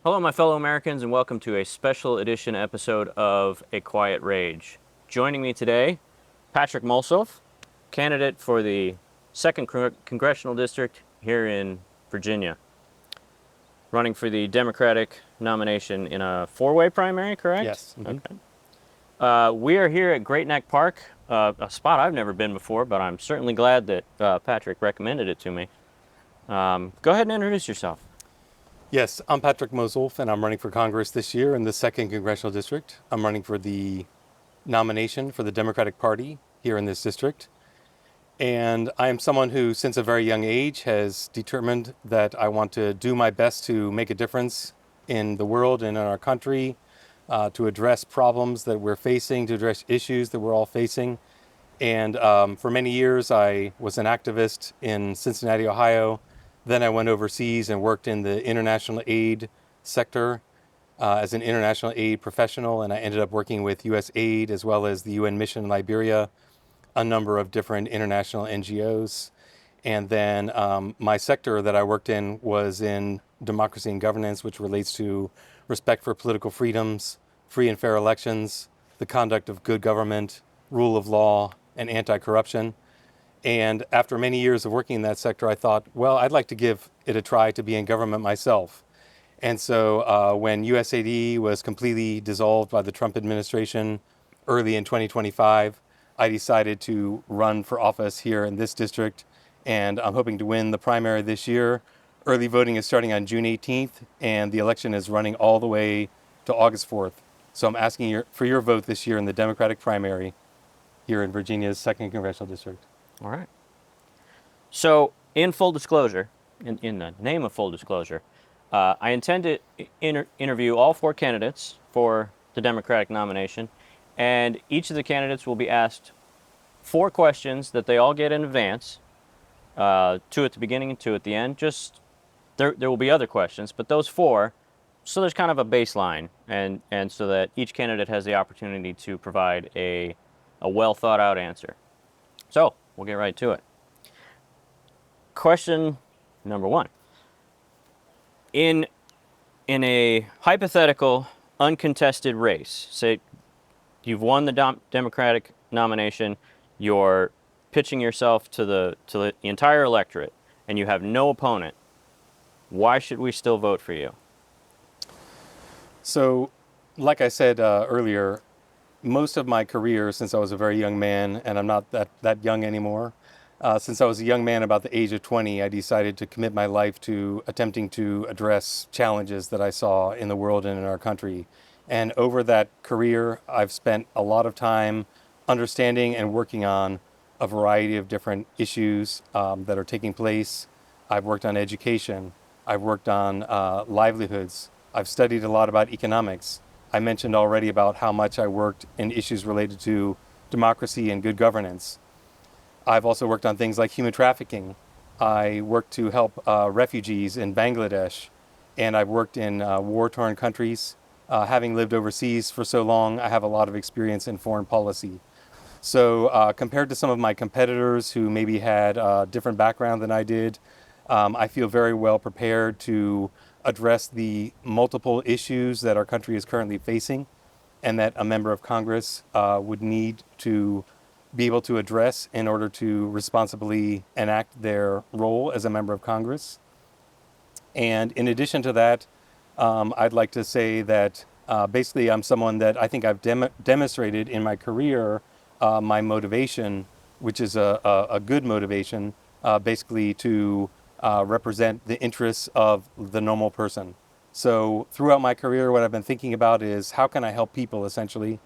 Hello, my fellow Americans, and welcome to a special edition episode of A Quiet Rage. Joining me today, Patrick Mosolf, candidate for the 2nd Congressional District here in Virginia, running for the Democratic nomination in a four-way primary, correct? Yes. Mm-hmm. Okay. We are here at Great Neck Park, a spot I've never been before, but I'm certainly glad that Patrick recommended it to me. Go ahead and introduce yourself. Yes, I'm Patrick Mosolf, and I'm running for Congress this year in the 2nd Congressional District. I'm running for the nomination for the Democratic Party here in this district. And I am someone who, since a very young age, has determined that I want to do my best to make a difference in the world and in our country, to address problems that we're facing, to address issues that we're all facing. And for many years, I was an activist in Cincinnati, Ohio. Then I went overseas and worked in the international aid sector as an international aid professional. And I ended up working with U.S. Aid as well as the UN mission in Liberia, a number of different international NGOs. And then my sector that I worked in was in democracy and governance, which relates to respect for political freedoms, free and fair elections, the conduct of good government, rule of law, and anti-corruption. And after many years of working in that sector, I thought, well, I'd like to give it a try to be in government myself. And so when USAID was completely dissolved by the Trump administration early in 2025, I decided to run for office here in this district. And I'm hoping to win the primary this year. Early voting is starting on June 18th, and the election is running all the way to August 4th. So I'm asking for your vote this year in the Democratic primary here in Virginia's 2nd Congressional District. All right. So, in full disclosure, in the name of full disclosure, I intend to interview all four candidates for the Democratic nomination, and each of the candidates will be asked four questions that they all get in advance, two at the beginning and two at the end. Just there will be other questions, but those four, so there's kind of a baseline, and so that each candidate has the opportunity to provide a well thought out answer. So, we'll get right to it. Question number one. In a hypothetical, uncontested race, say you've won the Democratic nomination, you're pitching yourself to the entire electorate, and you have no opponent, why should we still vote for you? So, like I said earlier, most of my career since I was a very young man, and I'm not that young anymore, since I was a young man about the age of 20, I decided to commit my life to attempting to address challenges that I saw in the world and in our country. And over that career, I've spent a lot of time understanding and working on a variety of different issues that are taking place. I've worked on education. I've worked on livelihoods. I've studied a lot about economics. I mentioned already about how much I worked in issues related to democracy and good governance. I've also worked on things like human trafficking. I worked to help refugees in Bangladesh, and I've worked in war-torn countries. Having lived overseas for so long, I have a lot of experience in foreign policy. So compared to some of my competitors who maybe had a different background than I did, I feel very well prepared to address the multiple issues that our country is currently facing and that a member of Congress would need to be able to address in order to responsibly enact their role as a member of Congress. And in addition to that, I'd like to say that basically I'm someone that I think I've demonstrated in my career my motivation, which is a good motivation, basically to represent the interests of the normal person. So throughout my career, what I've been thinking about is how can I help people essentially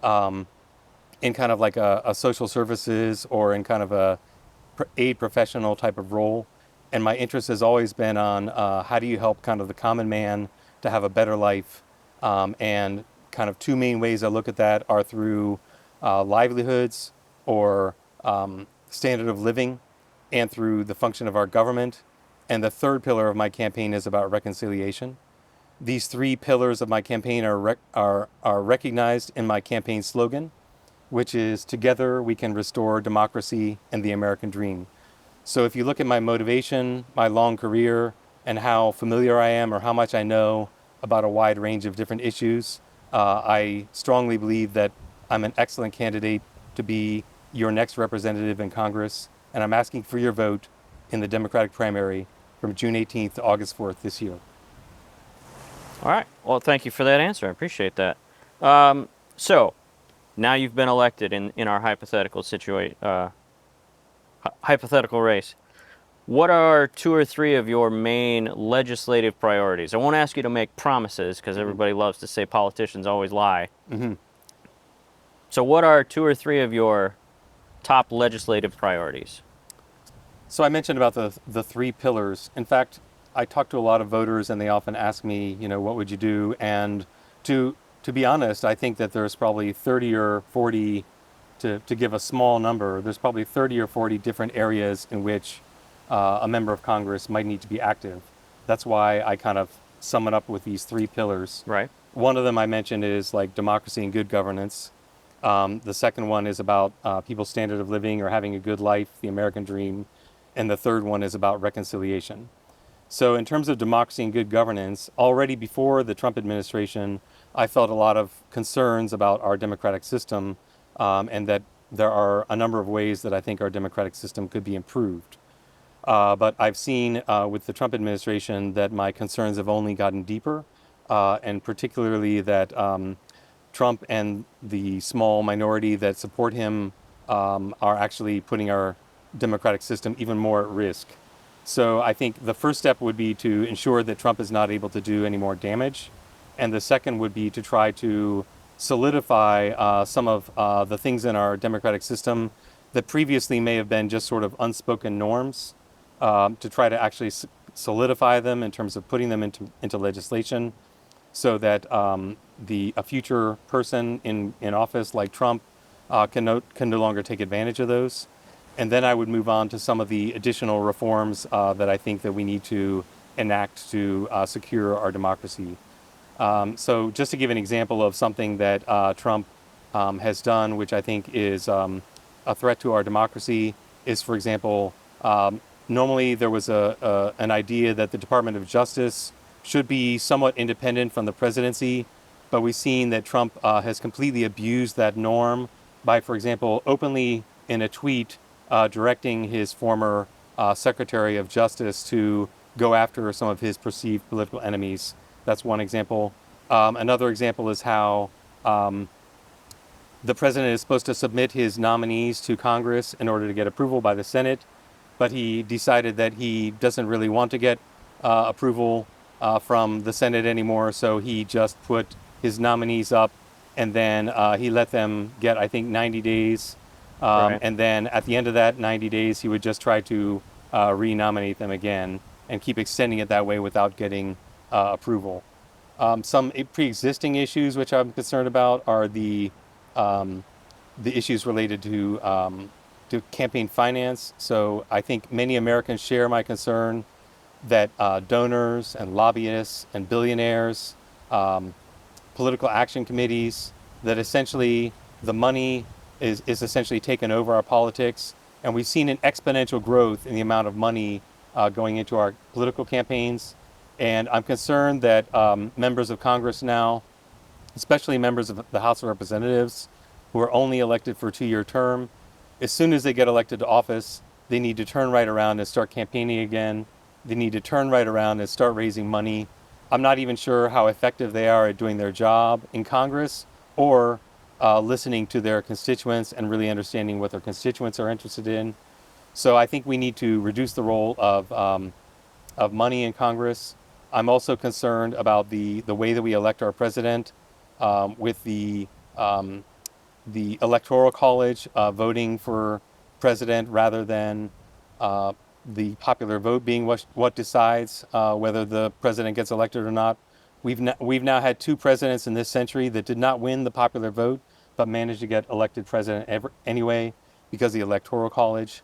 in kind of like a social services or in kind of a aid professional type of role. And my interest has always been on how do you help kind of the common man to have a better life. And kind of two main ways I look at that are through livelihoods or standard of living and through the function of our government. And the third pillar of my campaign is about reconciliation. These three pillars of my campaign are recognized in my campaign slogan, which is together we can restore democracy and the American dream. So if you look at my motivation, my long career, and how familiar I am or how much I know about a wide range of different issues. I strongly believe that I'm an excellent candidate to be your next representative in Congress, and I'm asking for your vote in the Democratic primary from June 18th to August 4th this year. All right. Well, thank you for that answer. I appreciate that. So, now you've been elected in our hypothetical race. What are 2 or 3 of your main legislative priorities? I won't ask you to make promises because everybody loves to say politicians always lie. Mm-hmm. So, what are 2 or 3 of your top legislative priorities? So I mentioned about the 3 pillars. In fact, I talk to a lot of voters, and they often ask me, what would you do? And to be honest, I think that there's probably 30 or 40, to give a small number, there's probably 30 or 40 different areas in which a member of Congress might need to be active. That's why I kind of sum it up with these 3 pillars. Right. One of them I mentioned is like democracy and good governance. The second one is about people's standard of living or having a good life, the American dream. And the third one is about reconciliation. So in terms of democracy and good governance, already before the Trump administration, I felt a lot of concerns about our democratic system, and that there are a number of ways that I think our democratic system could be improved. But I've seen with the Trump administration that my concerns have only gotten deeper, and particularly that Trump and the small minority that support him are actually putting our democratic system even more at risk. So I think the first step would be to ensure that Trump is not able to do any more damage. And the second would be to try to solidify some of the things in our democratic system that previously may have been just sort of unspoken norms, to try to actually solidify them in terms of putting them into legislation, so that a future person in office like Trump can no longer take advantage of those. And then I would move on to some of the additional reforms that I think that we need to enact to secure our democracy. So just to give an example of something that Trump has done, which I think is a threat to our democracy, is, for example, normally there was an idea that the Department of Justice should be somewhat independent from the presidency, but we've seen that Trump has completely abused that norm by, for example, openly in a tweet directing his former Secretary of Justice to go after some of his perceived political enemies. That's one example. Another example is how the president is supposed to submit his nominees to Congress in order to get approval by the Senate, but he decided that he doesn't really want to get approval from the Senate anymore, so he just put his nominees up, and then he let them get, I think, 90 days. Right. And then at the end of that 90 days, he would just try to re-nominate them again and keep extending it that way without getting approval. Some pre-existing issues which I'm concerned about are the issues related to campaign finance. So I think many Americans share my concern that donors and lobbyists and billionaires, political action committees, that essentially the money is essentially taken over our politics. And we've seen an exponential growth in the amount of money going into our political campaigns. And I'm concerned that members of Congress now, especially members of the House of Representatives, who are only elected for a 2-year term, as soon as they get elected to office, they need to turn right around and start campaigning again. They need to turn right around and start raising money. I'm not even sure how effective they are at doing their job in Congress, or listening to their constituents and really understanding what their constituents are interested in. So I think we need to reduce the role of money in Congress. I'm also concerned about the way that we elect our president, with the Electoral College voting for president rather than the popular vote being what decides whether the president gets elected or not. We've now had 2 presidents in this century that did not win the popular vote, but managed to get elected president anyway because of the Electoral College.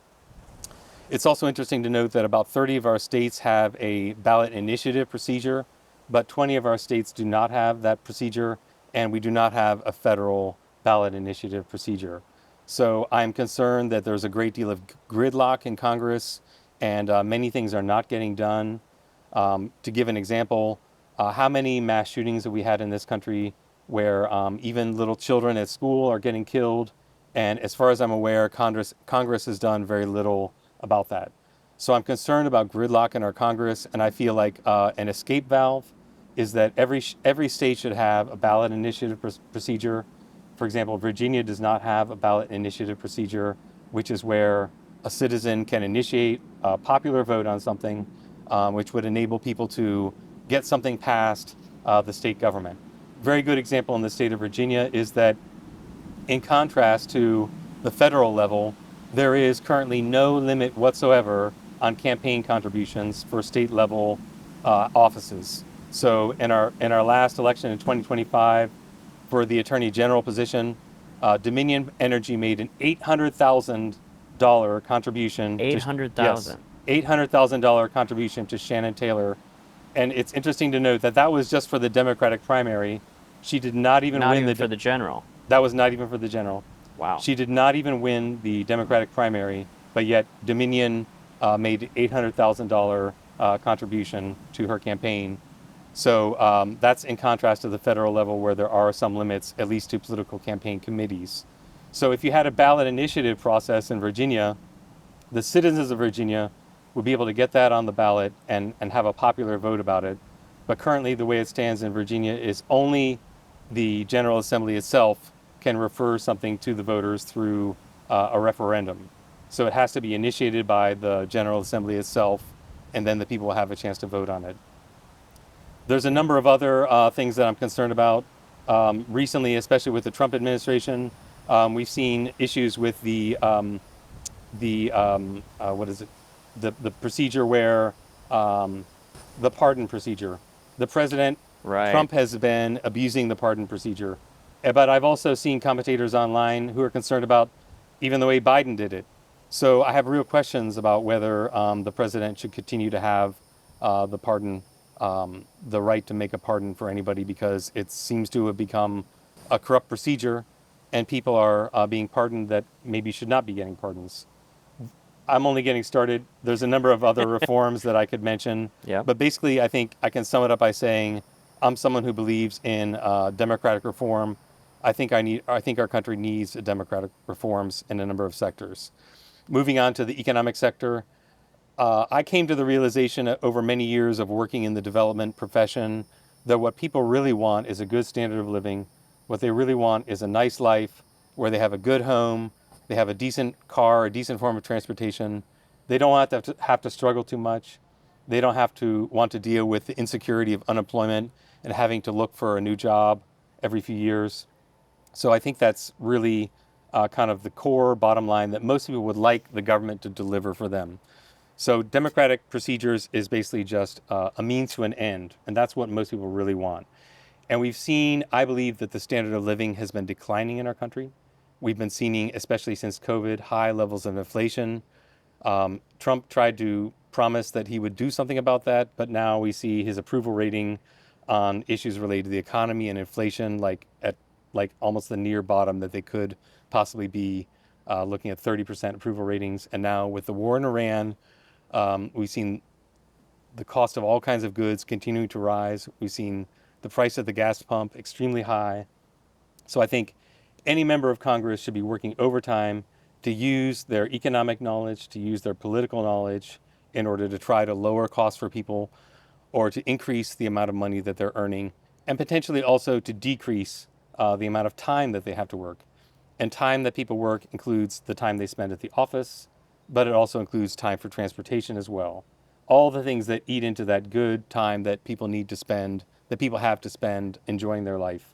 It's also interesting to note that about 30 of our states have a ballot initiative procedure, but 20 of our states do not have that procedure, and we do not have a federal ballot initiative procedure. So I'm concerned that there's a great deal of gridlock in Congress, and many things are not getting done. To give an example, How many mass shootings have we had in this country where even little children at school are getting killed? And as far as I'm aware, Congress has done very little about that. So I'm concerned about gridlock in our Congress, and I feel like an escape valve is that every state should have a ballot initiative procedure. For example, Virginia does not have a ballot initiative procedure, which is where a citizen can initiate a popular vote on something, which would enable people to get something past the state government. Very good example in the state of Virginia is that, in contrast to the federal level, there is currently no limit whatsoever on campaign contributions for state level offices. So in our last election in 2025, for the attorney general position, Dominion Energy made an $800,000 contribution Eight to, hundred yes, thousand. $800,000 contribution to Shannon Taylor. And it's interesting to note that that was just for the Democratic primary. She did not even Not win even for the general. that was not even for the general. Wow. She did not even win the Democratic primary, but yet Dominion made $800,000 contribution to her campaign. So that's in contrast to the federal level, where there are some limits, at least to political campaign committees. So if you had a ballot initiative process in Virginia, the citizens of Virginia would be able to get that on the ballot and have a popular vote about it. But currently, the way it stands in Virginia is only the General Assembly itself can refer something to the voters through a referendum. So it has to be initiated by the General Assembly itself, and then the people will have a chance to vote on it. There's a number of other things that I'm concerned about. Recently, especially with the Trump administration, we've seen issues with the what is it? The procedure where the pardon procedure. The president, Right. Trump, has been abusing the pardon procedure. But I've also seen commentators online who are concerned about even the way Biden did it. So I have real questions about whether the president should continue to have the pardon, the right to make a pardon for anybody, because it seems to have become a corrupt procedure, and people are being pardoned that maybe should not be getting pardons. I'm only getting started. There's a number of other reforms that I could mention. Yeah. But basically, I think I can sum it up by saying I'm someone who believes in democratic reform. I think our country needs democratic reforms in a number of sectors. Moving on to the economic sector, I came to the realization over many years of working in the development profession that what people really want is a good standard of living. What they really want is a nice life where they have a good home, they have a decent car, a decent form of transportation. They don't have to struggle too much. They don't have to want to deal with the insecurity of unemployment and having to look for a new job every few years. So I think that's really kind of the core bottom line that most people would like the government to deliver for them. So democratic procedures is basically just a means to an end, and that's what most people really want. And we've seen, I believe, that the standard of living has been declining in our country. We've been seeing, especially since COVID, high levels of inflation. Trump tried to promise that he would do something about that, but now we see his approval rating on issues related to the economy and inflation like at like almost the near bottom that they could possibly be, looking at 30% approval ratings. And now with the war in Iran, we've seen the cost of all kinds of goods continuing to rise. We've seen the price of the gas pump extremely high. So I think any member of Congress should be working overtime to use their economic knowledge, to use their political knowledge in order to try to lower costs for people or to increase the amount of money that they're earning, and potentially also to decrease the amount of time that they have to work. And time that people work includes the time they spend at the office, but it also includes time for transportation as well. All the things that eat into that good time that people need to spend, that people have to spend enjoying their life.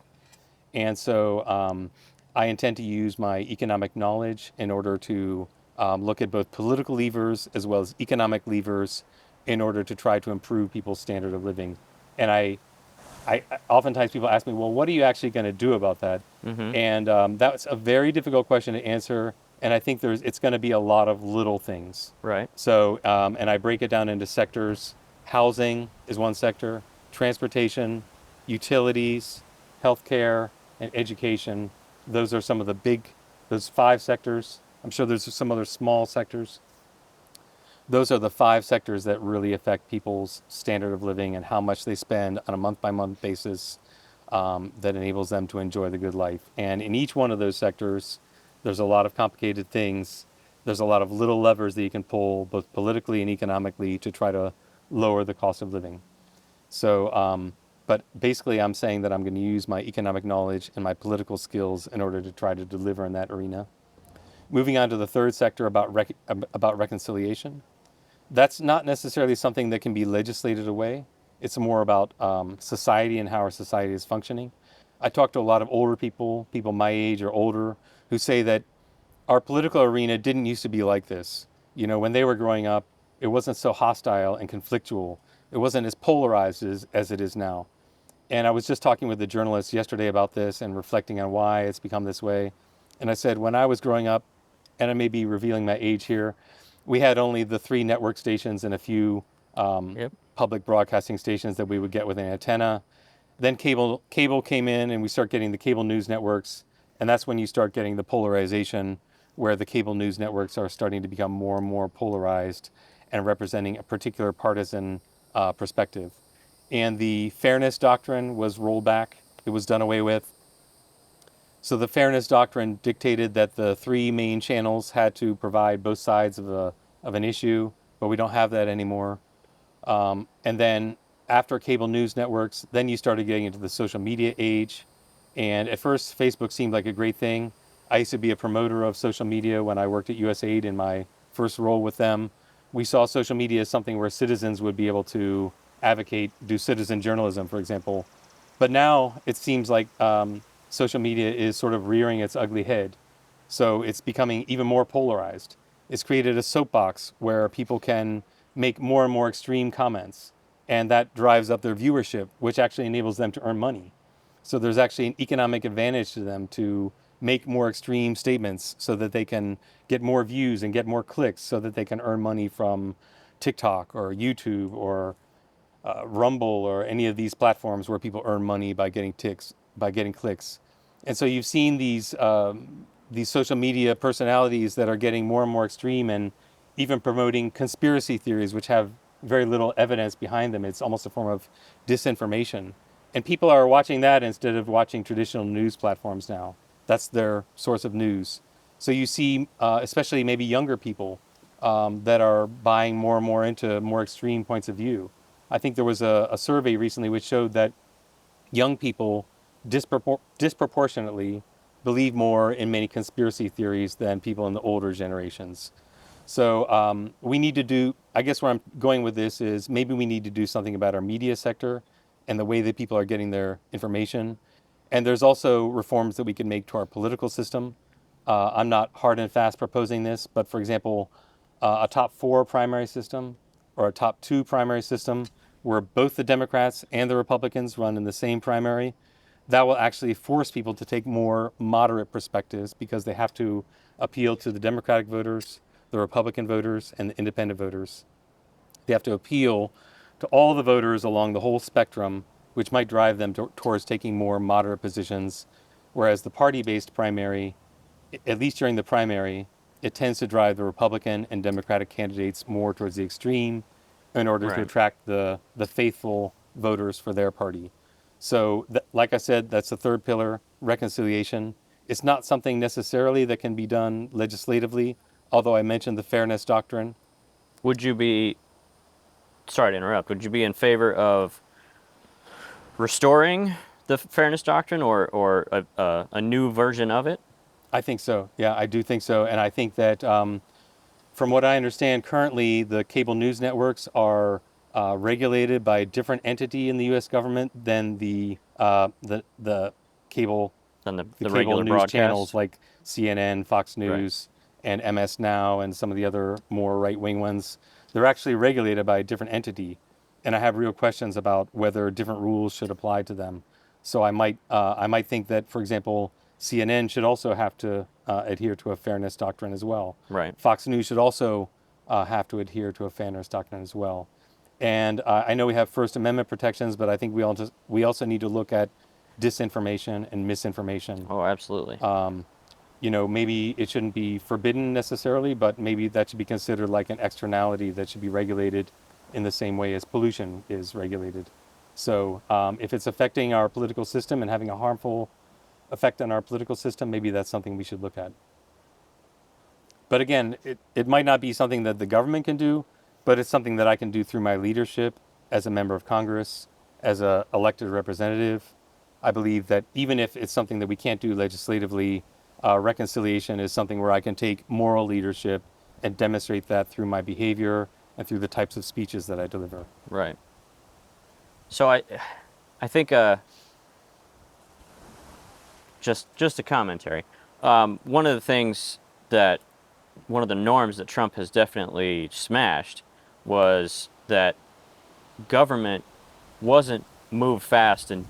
And so I intend to use my economic knowledge in order to look at both political levers as well as economic levers in order to try to improve people's standard of living. And I oftentimes people ask me, well, what are you actually going to do about that? Mm-hmm. And that's a very difficult question to answer. And I think it's going to be a lot of little things. Right. So, and I break it down into sectors. Housing is one sector, transportation, utilities, healthcare, and education. Those are some of those 5 sectors. I'm sure there's some other small sectors. Those are the 5 sectors that really affect people's standard of living and how much they spend on a month-by-month basis, that enables them to enjoy the good life. And in each one of those sectors, there's a lot of complicated things. There's a lot of little levers that you can pull, both politically and economically, to try to lower the cost of living. So, but basically, I'm saying that I'm going to use my economic knowledge and my political skills in order to try to deliver in that arena. Moving on to the third sector about reconciliation. That's not necessarily something that can be legislated away. It's more about society and how our society is functioning. I talk to a lot of older people, people my age or older, who say that our political arena didn't used to be like this. You know, when they were growing up, it wasn't so hostile and conflictual. It wasn't as polarized as it is now. And I was just talking with a journalist yesterday about this and reflecting on why it's become this way. And I said, when I was growing up, and I may be revealing my age here, we had only the 3 network stations and a few Yep. public broadcasting stations that we would get with an antenna. Then cable came in, and we start getting the cable news networks, and that's when you start getting the polarization, where the cable news networks are starting to become more and more polarized and representing a particular partisan perspective. And the fairness doctrine was rolled back; it was done away with. So the fairness doctrine dictated that the 3 main channels had to provide both sides of an issue, but we don't have that anymore. And then after cable news networks, then you started getting into the social media age. And at first, Facebook seemed like a great thing. I used to be a promoter of social media when I worked at USAID in my first role with them. We saw social media as something where citizens would be able to advocate, do citizen journalism, for example. But now it seems like social media is sort of rearing its ugly head. So it's becoming even more polarized. It's created a soapbox where people can make more and more extreme comments, and that drives up their viewership, which actually enables them to earn money. So there's actually an economic advantage to them to make more extreme statements so that they can get more views and get more clicks so that they can earn money from TikTok or YouTube or Rumble or any of these platforms where people earn money by getting by getting clicks. And so you've seen these social media personalities that are getting more and more extreme and even promoting conspiracy theories, which have very little evidence behind them. It's almost a form of disinformation. And people are watching that instead of watching traditional news platforms now. That's their source of news. So you see, especially maybe younger people, that are buying more and more into more extreme points of view. I think there was a survey recently which showed that young people disproportionately believe more in many conspiracy theories than people in the older generations. So we need to do, I guess where I'm going with this is maybe we need to do something about our media sector and the way that people are getting their information. And there's also reforms that we can make to our political system. I'm not hard and fast proposing this, but for example, a top 4 primary system or a top 2 primary system where both the Democrats and the Republicans run in the same primary, that will actually force people to take more moderate perspectives because they have to appeal to the Democratic voters, the Republican voters, and the independent voters. They have to appeal to all the voters along the whole spectrum, which might drive them towards taking more moderate positions. Whereas the party-based primary, at least during the primary, it tends to drive the Republican and Democratic candidates more towards the extreme in order to Right. attract the faithful voters for their party. So, like I said, that's the third pillar, reconciliation. It's not something necessarily that can be done legislatively, although I mentioned the fairness doctrine. Would you be, sorry to interrupt, would you be in favor of restoring the fairness doctrine or a new version of it? I think so. Yeah, I do think so. And I think that from what I understand, currently the cable news networks are regulated by a different entity in the U.S. government than the cable Than the the cable regular news channels broadcast? like CNN, Fox Right. News, and MS Now, and some of the other more right-wing ones. They're actually regulated by a different entity, and I have real questions about whether different rules should apply to them. So I might think that, for example, CNN should also have to adhere to a fairness doctrine as well. Right. Fox News should also have to adhere to a fairness doctrine as well. And I know we have First Amendment protections, but I think we also need to look at disinformation and misinformation. Oh, absolutely. maybe it shouldn't be forbidden necessarily, but maybe that should be considered like an externality that should be regulated in the same way as pollution is regulated. So if it's affecting our political system and having a harmful effect on our political system, maybe that's something we should look at. But again, it might not be something that the government can do, but it's something that I can do through my leadership as a member of Congress, as a elected representative. I believe that even if it's something that we can't do legislatively, reconciliation is something where I can take moral leadership and demonstrate that through my behavior and through the types of speeches that I deliver. Right. So I think just a commentary. One of the things that one of the norms that Trump has definitely smashed was that government wasn't move fast and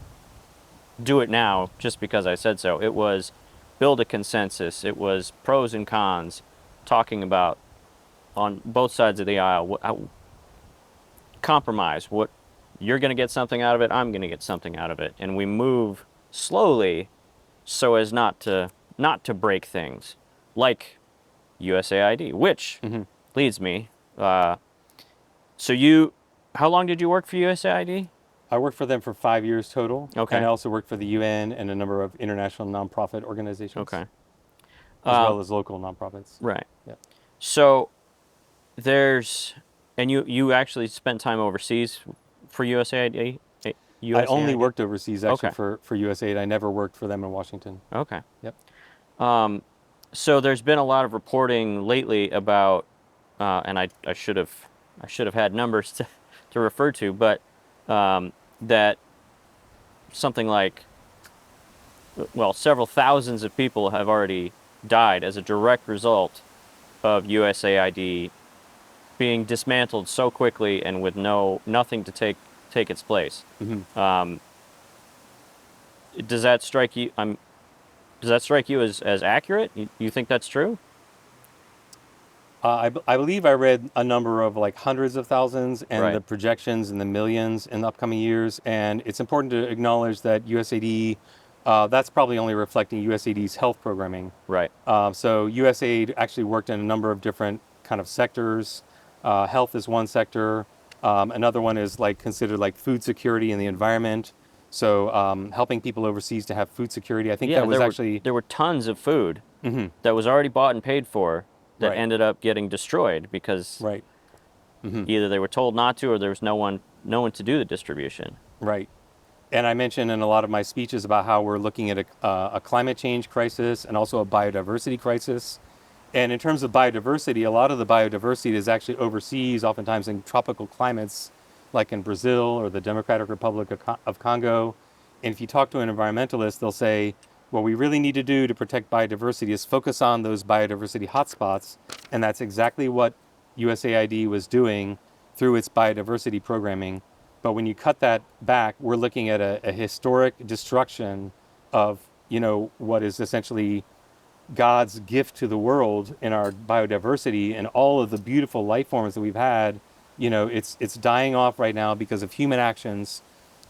do it now just because I said so. It was build a consensus. It was pros and cons, talking about on both sides of the aisle, compromise. What you're going to get something out of it, I'm going to get something out of it, and we move slowly so as not to break things, like USAID, which leads me. So how long did you work for USAID? I worked for them for 5 years total. Okay. And I also worked for the UN and a number of international nonprofit organizations. Okay. As well as local nonprofits. Right. Yeah. So and you actually spent time overseas for USAID? USAID? I only worked overseas actually Okay. for USAID. I never worked for them in Washington. Okay. Yep. So there's been a lot of reporting lately about, and I should have had numbers to refer to, but that something like, well, several thousands of people have already died as a direct result of USAID being dismantled so quickly and with nothing to take its place. Does that strike you? Does that strike you as accurate? You think that's true? I believe I read a number of like hundreds of thousands and Right. the projections in the millions in the upcoming years. And it's important to acknowledge that USAID, that's probably only reflecting USAID's health programming. Right. So USAID actually worked in a number of different kind of sectors. Health is one sector. Another one is like considered like food security and the environment. So helping people overseas to have food security. I think Yeah, that was there were tons of food that was already bought and paid for that Right. ended up getting destroyed because right. either they were told not to or there was no one to do the distribution. Right. And I mentioned in a lot of my speeches about how we're looking at a climate change crisis and also a biodiversity crisis. And in terms of biodiversity, a lot of the biodiversity is actually overseas, oftentimes in tropical climates, like in Brazil or the Democratic Republic of Congo. And if you talk to an environmentalist, they'll say, what we really need to do to protect biodiversity is focus on those biodiversity hotspots. And that's exactly what USAID was doing through its biodiversity programming. But when you cut that back, we're looking at a historic destruction of, what is essentially God's gift to the world in our biodiversity and all of the beautiful life forms that we've had. It's dying off right now because of human actions.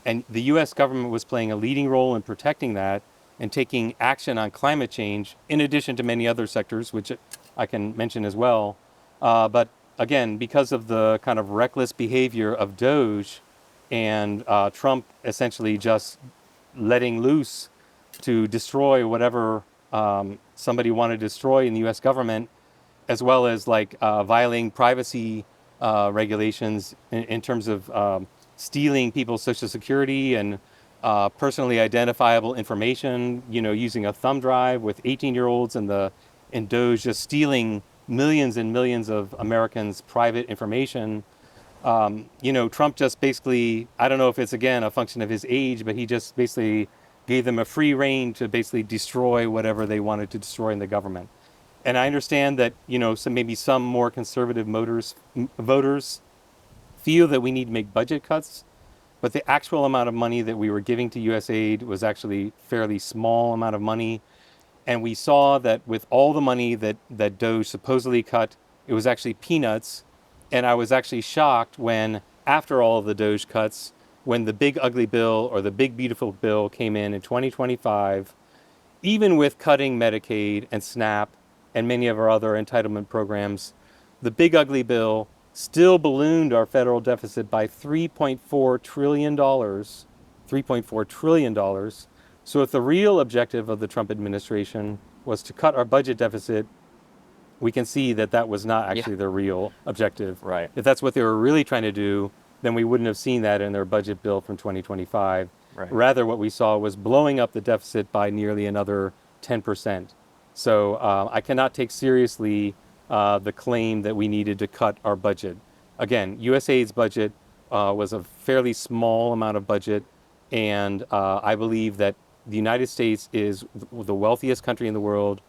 And the U.S. government was playing a leading role in protecting that and taking action on climate change, in addition to many other sectors, which I can mention as well. But again, because of the kind of reckless behavior of Doge and Trump essentially just letting loose to destroy whatever somebody wanted to destroy in the U.S. government, as well as like violating privacy regulations in terms of stealing people's social security and personally identifiable information, using a thumb drive with 18-year-olds and Doge just stealing millions and millions of Americans' private information. Trump just basically, I don't know if it's again a function of his age, but he just basically gave them a free rein to basically destroy whatever they wanted to destroy in the government. And I understand that, maybe some more conservative voters feel that we need to make budget cuts, but the actual amount of money that we were giving to USAID was actually fairly small amount of money. And we saw that with all the money that Doge supposedly cut, it was actually peanuts. And I was actually shocked when, after all of the Doge cuts, when the big ugly bill or the big beautiful bill came in 2025, even with cutting Medicaid and SNAP and many of our other entitlement programs, the big ugly bill still ballooned our federal deficit by $3.4 trillion. $3.4 trillion. So if the real objective of the Trump administration was to cut our budget deficit, we can see that that was not Yeah. actually their real objective. Right. If that's what they were really trying to do, then we wouldn't have seen that in their budget bill from 2025. Right. Rather, what we saw was blowing up the deficit by nearly another 10%. So I cannot take seriously the claim that we needed to cut our budget. Again, USAID's budget was a fairly small amount of budget, and I believe that the United States is the wealthiest country in the world,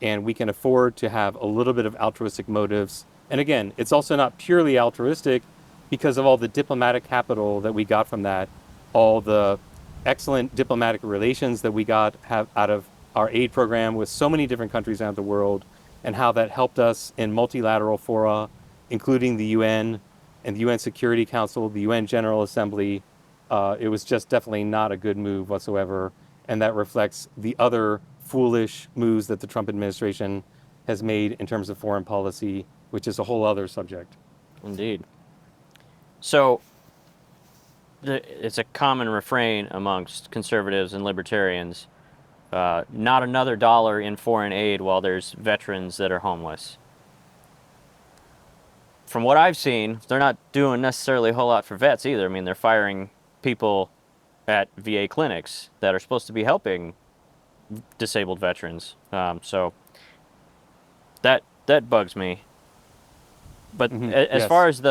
and we can afford to have a little bit of altruistic motives. And again, it's also not purely altruistic because of all the diplomatic capital that we got from that, all the excellent diplomatic relations that we got have out of our aid program with so many different countries around the world, and how that helped us in multilateral fora, including the UN and the UN Security Council, the UN General Assembly. It was just definitely not a good move whatsoever, and that reflects the other foolish moves that the Trump administration has made in terms of foreign policy, which is a whole other subject. Indeed. So it's a common refrain amongst conservatives and libertarians, not another dollar in foreign aid while there's veterans that are homeless. From what I've seen, they're not doing necessarily a whole lot for vets either. I mean, they're firing people at VA clinics that are supposed to be helping disabled veterans. So that bugs me. But as Yes. far as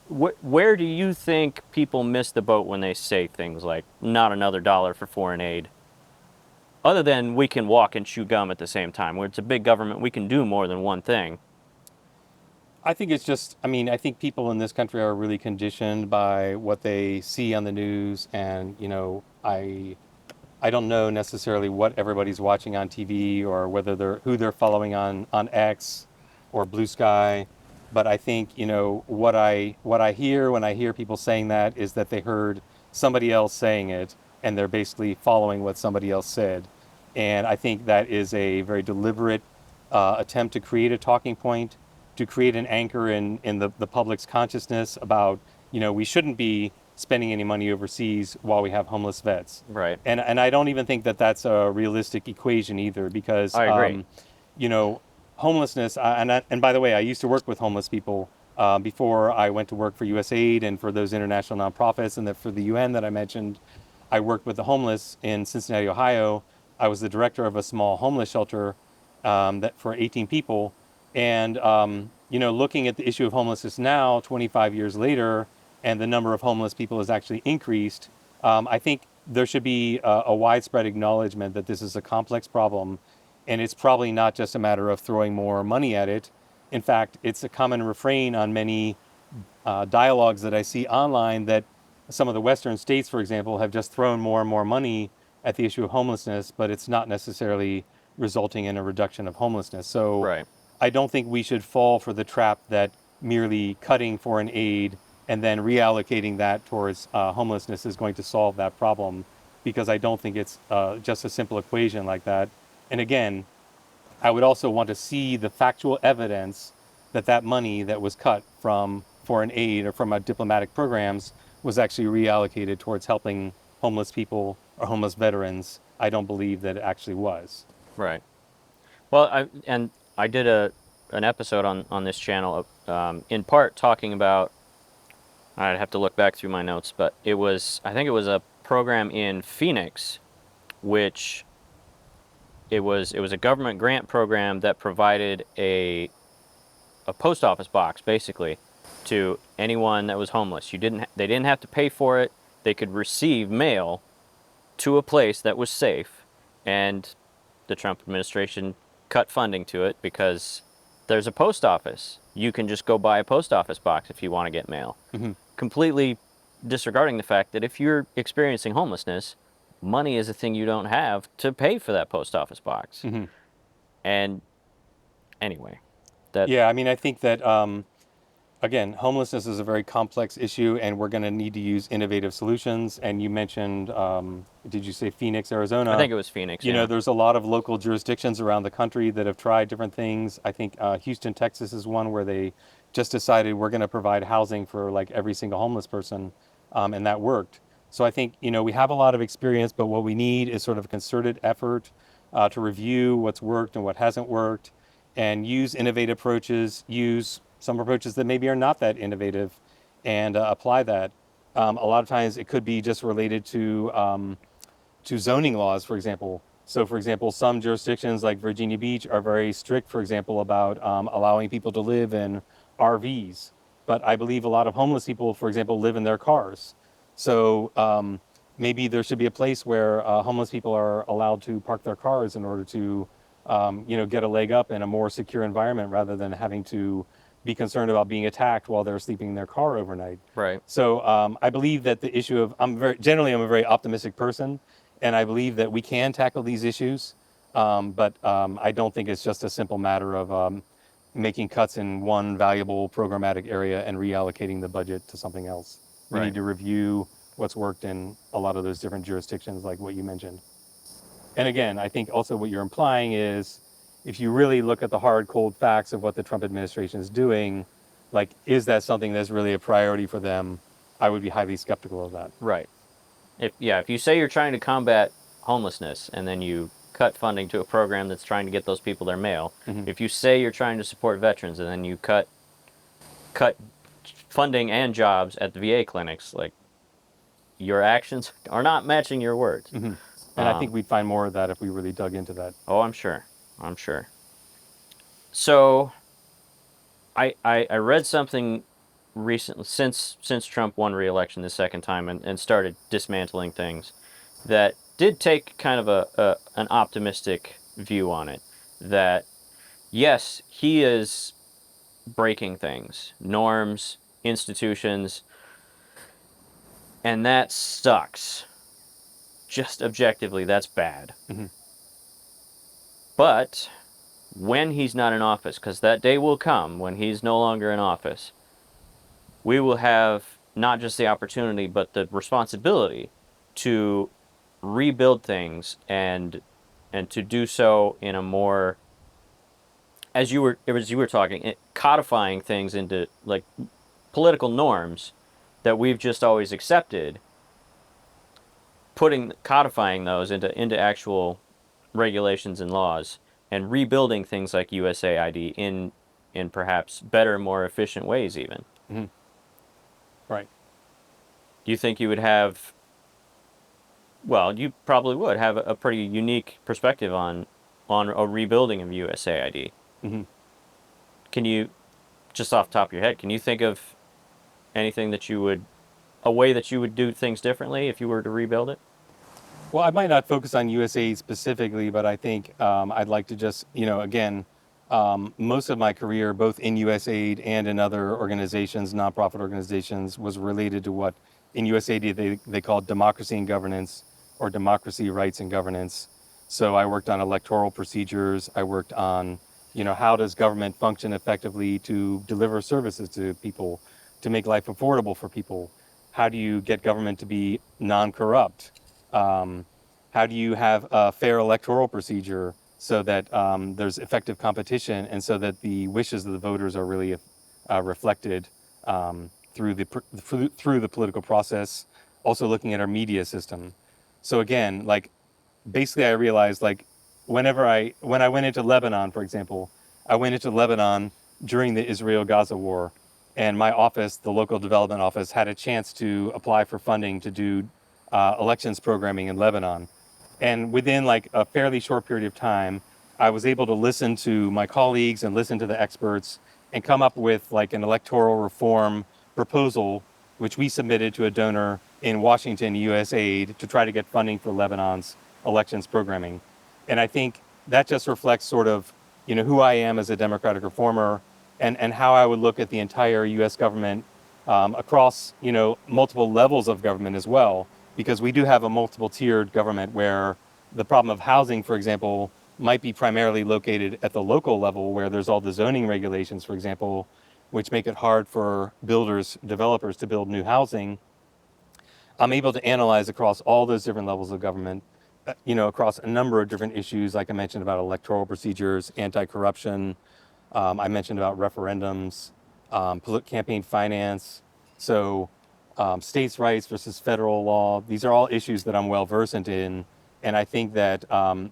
where do you think people miss the boat when they say things like not another dollar for foreign aid? Other than we can walk and chew gum at the same time, where it's a big government, we can do more than one thing. I think it's just, I mean, I think people in this country are really conditioned by what they see on the news. And, I don't know necessarily what everybody's watching on TV or who they're following on X or Blue Sky. But I think, what I hear when I hear people saying that is that they heard somebody else saying it and they're basically following what somebody else said. And I think that is a very deliberate attempt to create a talking point, to create an anchor in the public's consciousness about, we shouldn't be spending any money overseas while we have homeless vets. Right. And I don't even think that that's a realistic equation either, because I agree. Homelessness. And by the way, I used to work with homeless people before I went to work for USAID and for those international nonprofits, and for the UN that I mentioned. I worked with the homeless in Cincinnati, Ohio. I was the director of a small homeless shelter that for 18 people. And looking at the issue of homelessness now, 25 years later, and the number of homeless people has actually increased, I think there should be a widespread acknowledgement that this is a complex problem, and it's probably not just a matter of throwing more money at it. In fact, it's a common refrain on many dialogues that I see online that some of the Western states, for example, have just thrown more and more money at the issue of homelessness, but it's not necessarily resulting in a reduction of homelessness. So Right. I don't think we should fall for the trap that merely cutting foreign aid and then reallocating that towards homelessness is going to solve that problem, because I don't think it's just a simple equation like that. And again, I would also want to see the factual evidence that that money that was cut from foreign aid or from our diplomatic programs was actually reallocated towards helping homeless people or homeless veterans. I don't believe that it actually was. Right. Well, I did an episode on this channel, in part talking about. I'd have to look back through my notes, but I think it was a program in Phoenix, which it was a government grant program that provided a post office box basically to anyone that was homeless. They didn't have to pay for it. They could receive mail to a place that was safe, and the Trump administration cut funding to it because there's a post office. You can just go buy a post office box if you want to get mail. Mm-hmm. Completely disregarding the fact that if you're experiencing homelessness, money is a thing you don't have to pay for that post office box. Mm-hmm. And anyway, Yeah, I mean, I think that Again, homelessness is a very complex issue, and we're going to need to use innovative solutions. And you mentioned, did you say Phoenix, I Arizona? think it was Phoenix, You know, yeah. there's a lot of local jurisdictions around the country that have tried different things. I think Houston, Texas is one where they just decided we're going to provide housing for like every single homeless person, and that worked. So I think, you know, we have a lot of experience, but what we need is sort of a concerted effort to review what's worked and what hasn't worked, and use innovative approaches, use some approaches that maybe are not that innovative, and apply that. A lot of times it could be just related to zoning laws, for example. So, for example, some jurisdictions like Virginia Beach are very strict, for example, about allowing people to live in RVs. But I believe a lot of homeless people, for example, live in their cars. So maybe there should be a place where homeless people are allowed to park their cars in order to, you know, get a leg up in a more secure environment rather than having to be concerned about being attacked while they're sleeping in their car overnight. Right. So I believe that the issue of I'm a very optimistic person, and I believe that we can tackle these issues. But I don't think it's just a simple matter of making cuts in one valuable programmatic area and reallocating the budget to something else. We Right. need to review what's worked in a lot of those different jurisdictions, like what you mentioned. And again, I think also what you're implying is if you really look at the hard, cold facts of what the Trump administration is doing, like, is that something that's really a priority for them? I would be highly skeptical of that. Right. If you say you're trying to combat homelessness and then you cut funding to a program that's trying to get those people their mail, Mm-hmm. if you say you're trying to support veterans and then you cut funding and jobs at the VA clinics, like your actions are not matching your words. Mm-hmm. And I think we'd find more of that if we really dug into that. Oh, I'm sure. I'm sure. So I read something recently since Trump won re-election the second time and started dismantling things that did take kind of an optimistic view on it. That yes, he is breaking things, norms, institutions, and that sucks. Just objectively, that's bad. Mm-hmm. But when he's not in office, because that day will come when he's no longer in office, we will have not just the opportunity but the responsibility to rebuild things and to do so in a more, as you were talking, codifying things into like political norms that we've just always accepted, codifying those into actual regulations and laws, and rebuilding things like USAID in perhaps better, more efficient ways even. Mm-hmm. Right. Do you think you would have, well, you probably would have a pretty unique perspective on a rebuilding of USAID. Mm-hmm. Can you, just off the top of your head, can you think of anything a way that you would do things differently if you were to rebuild it? Well, I might not focus on USAID specifically, but I think I'd like to just, you know, again, most of my career, both in USAID and in other organizations, nonprofit organizations, was related to what in USAID they call democracy and governance, or democracy, rights, and governance. So I worked on electoral procedures. I worked on, you know, how does government function effectively to deliver services to people, to make life affordable for people? How do you get government to be non-corrupt? Um, how do you have a fair electoral procedure so that there's effective competition and so that the wishes of the voters are really reflected through the political process? Also looking at our media system. So again, like basically I realized like when I went into Lebanon, for example, I went into Lebanon during the Israel-Gaza war, and my office, the local development office, had a chance to apply for funding to do elections programming in Lebanon. And within like a fairly short period of time, I was able to listen to my colleagues and listen to the experts and come up with like an electoral reform proposal, which we submitted to a donor in Washington, USAID, to try to get funding for Lebanon's elections programming. And I think that just reflects sort of, you know, who I am as a democratic reformer, and how I would look at the entire U.S. government across, you know, multiple levels of government as well, because we do have a multiple tiered government where the problem of housing, for example, might be primarily located at the local level where there's all the zoning regulations, for example. which make it hard for developers to build new housing, I'm able to analyze across all those different levels of government, across a number of different issues, like I mentioned about electoral procedures, anti-corruption. I mentioned about referendums, campaign finance. So states' rights versus federal law. These are all issues that I'm well versed in. And I think that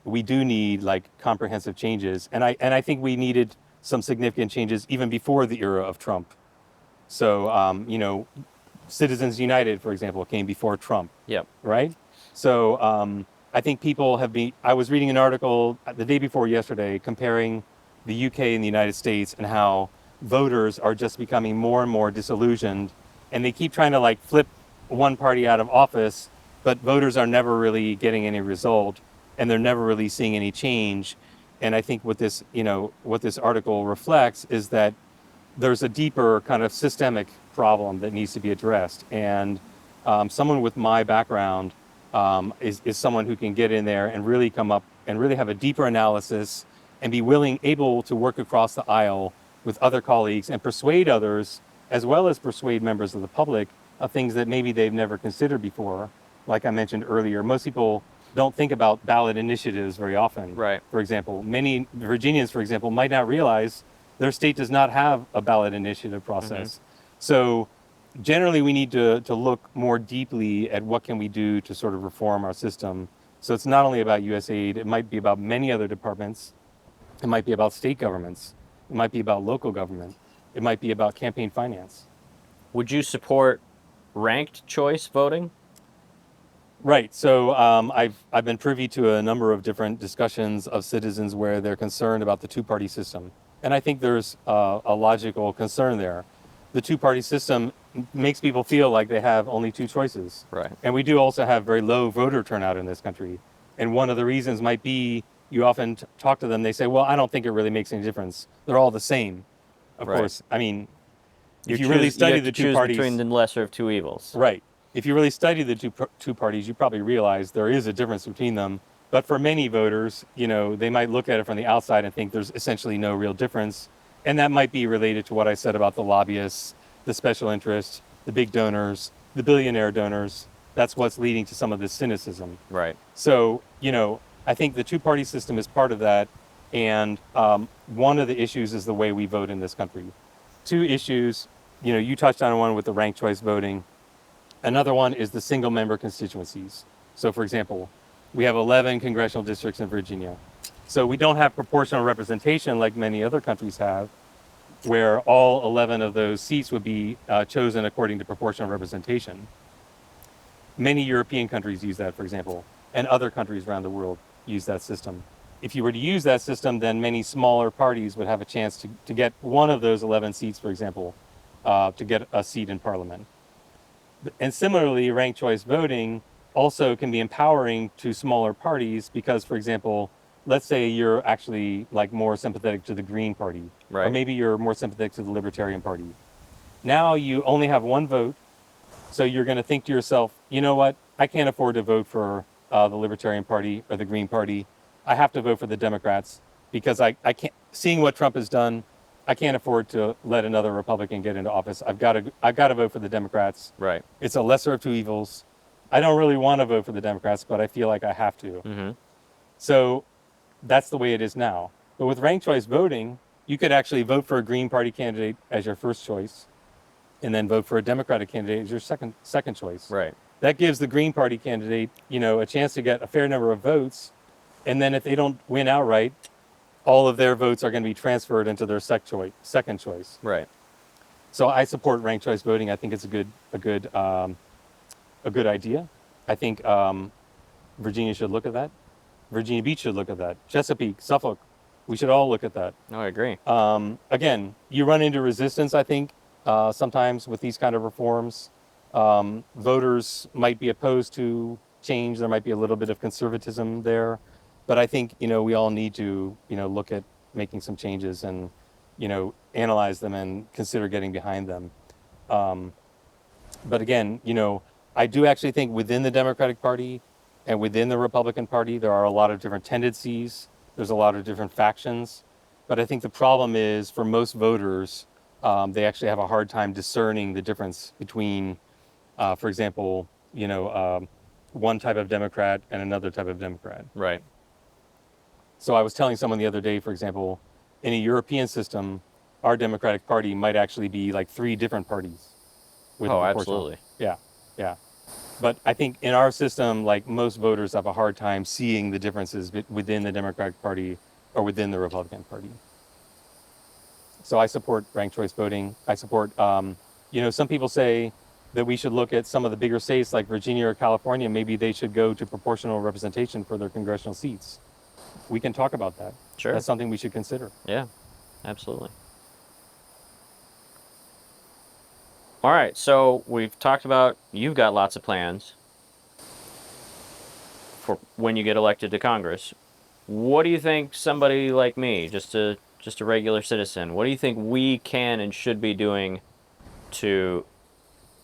we do need like comprehensive changes. And I think we needed some significant changes even before the era of Trump. So, Citizens United, for example, came before Trump, Yep. right? So I think people have been. I was reading an article the day before yesterday comparing the UK and the United States and how voters are just becoming more and more disillusioned, and they keep trying to like flip one party out of office, but voters are never really getting any result, and they're never really seeing any change. And I think what this article reflects is that there's a deeper kind of systemic problem that needs to be addressed. And someone with my background is someone who can get in there and really come up and really have a deeper analysis and be able to work across the aisle with other colleagues and persuade others, as well as persuade members of the public of things that maybe they've never considered before. Like I mentioned earlier, most people don't think about ballot initiatives very often. Right. For example, many Virginians, for example, might not realize their state does not have a ballot initiative process. Mm-hmm. So generally we need to look more deeply at what can we do to sort of reform our system. So it's not only about USAID, it might be about many other departments. It might be about state governments. It might be about local government. It might be about campaign finance. Would you support ranked choice voting? Right. So I've been privy to a number of different discussions of citizens where they're concerned about the two-party system. And I think there's a logical concern there. The two-party system makes people feel like they have only two choices. Right. And we do also have very low voter turnout in this country. And one of the reasons might be you often talk to them, they say, well, I don't think it really makes any difference. They're all the same. Of course, I mean, if you really study the two parties, between the lesser of two evils. Right. If you really study the two parties, you probably realize there is a difference between them. But for many voters, they might look at it from the outside and think there's essentially no real difference. And that might be related to what I said about the lobbyists, the special interests, the big donors, the billionaire donors. That's what's leading to some of this cynicism. Right. So, I think the two-party system is part of that. And one of the issues is the way we vote in this country. Two issues, you touched on one with the ranked choice voting. Another one is the single-member constituencies. So, for example, we have 11 congressional districts in Virginia. So we don't have proportional representation like many other countries have, where all 11 of those seats would be chosen according to proportional representation. Many European countries use that, for example, and other countries around the world use that system. If you were to use that system, then many smaller parties would have a chance to get one of those 11 seats, for example, to get a seat in parliament. And similarly, ranked choice voting also can be empowering to smaller parties because, for example, let's say you're actually like more sympathetic to the Green Party, right, or maybe you're more sympathetic to the Libertarian Party. Now you only have one vote, so you're going to think to yourself, you know what, I can't afford to vote for the Libertarian Party or the Green Party. I have to vote for the Democrats because I can't, seeing what Trump has done, I can't afford to let another Republican get into office. I've got to vote for the Democrats. Right. It's a lesser of two evils. I don't really want to vote for the Democrats, but I feel like I have to. Mm-hmm. So that's the way it is now. But with ranked choice voting, you could actually vote for a Green Party candidate as your first choice, and then vote for a Democratic candidate as your second choice. Right. That gives the Green Party candidate, a chance to get a fair number of votes, and then if they don't win outright, all of their votes are going to be transferred into their second choice. Right. So I support ranked choice voting. I think it's a good idea. I think Virginia should look at that. Virginia Beach should look at that. Chesapeake, Suffolk, we should all look at that. No, I agree. Again, you run into resistance, I think, sometimes with these kind of reforms. Voters might be opposed to change. There might be a little bit of conservatism there. But I think, we all need to, look at making some changes and, analyze them and consider getting behind them. But again, I do actually think within the Democratic Party and within the Republican Party, there are a lot of different tendencies. There's a lot of different factions. But I think the problem is for most voters, they actually have a hard time discerning the difference between, for example, one type of Democrat and another type of Democrat. Right. So I was telling someone the other day, for example, in a European system, our Democratic Party might actually be like 3 different parties with a Oh, proportional. absolutely. Yeah, yeah. But I think in our system, like most voters have a hard time seeing the differences within the Democratic Party or within the Republican Party. So I support ranked choice voting. I support, some people say that we should look at some of the bigger states like Virginia or California. Maybe they should go to proportional representation for their congressional seats. We can talk about that. Sure. That's something we should consider. Yeah, absolutely. All right, so we've talked about you've got lots of plans for when you get elected to Congress. What do you think somebody like me, just a regular citizen, what do you think we can and should be doing to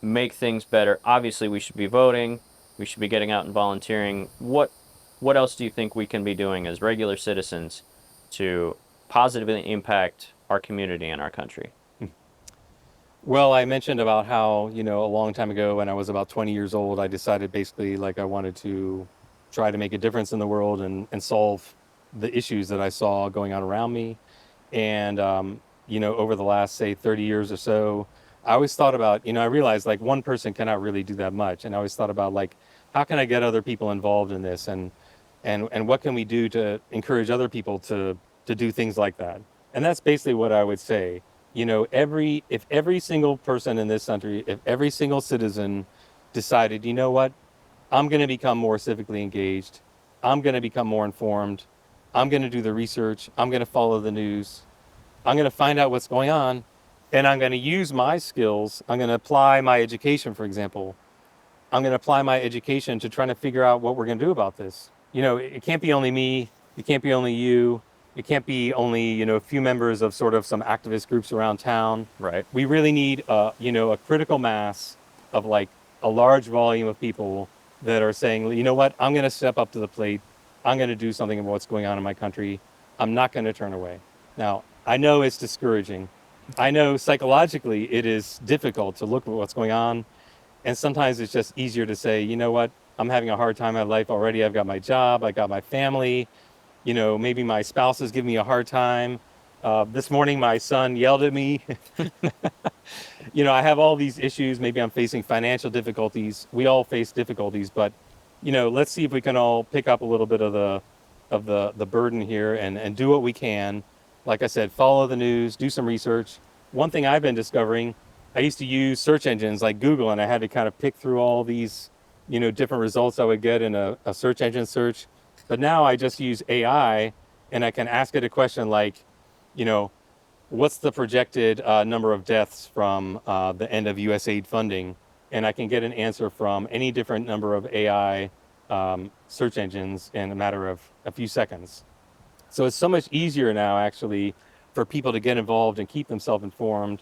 make things better? Obviously, we should be voting. We should be getting out and volunteering. What else do you think we can be doing as regular citizens to positively impact our community and our country? Well, I mentioned about how, a long time ago when I was about 20 years old, I decided basically like I wanted to try to make a difference in the world and solve the issues that I saw going on around me. And, over the last, say, 30 years or so, I always thought about, I realized like one person cannot really do that much. And I always thought about like, how can I get other people involved in this? And what can we do to encourage other people to do things like that? And that's basically what I would say. If every single person in this country, if every single citizen decided, you know what, I'm going to become more civically engaged, I'm going to become more informed, I'm going to do the research, I'm going to follow the news, I'm going to find out what's going on, and I'm going to use my skills, I'm going to apply my education, for example. I'm going to apply my education to trying to figure out what we're going to do about this. It can't be only me. It can't be only you. It can't be only, a few members of sort of some activist groups around town. Right. We really need, a critical mass of like a large volume of people that are saying, you know what, I'm going to step up to the plate. I'm going to do something about what's going on in my country. I'm not going to turn away. Now, I know it's discouraging. I know psychologically it is difficult to look at what's going on. And sometimes it's just easier to say, you know what, I'm having a hard time in my life already. I've got my job, I got my family, maybe my spouse is giving me a hard time. This morning, my son yelled at me. I have all these issues. Maybe I'm facing financial difficulties. We all face difficulties, but, let's see if we can all pick up a little bit of the burden here and do what we can. Like I said, follow the news, do some research. One thing I've been discovering, I used to use search engines like Google, and I had to kind of pick through all these, different results I would get in a search engine search. But now I just use AI, and I can ask it a question like, what's the projected number of deaths from the end of USAID funding? And I can get an answer from any different number of AI search engines in a matter of a few seconds. So it's so much easier now, actually, for people to get involved and keep themselves informed.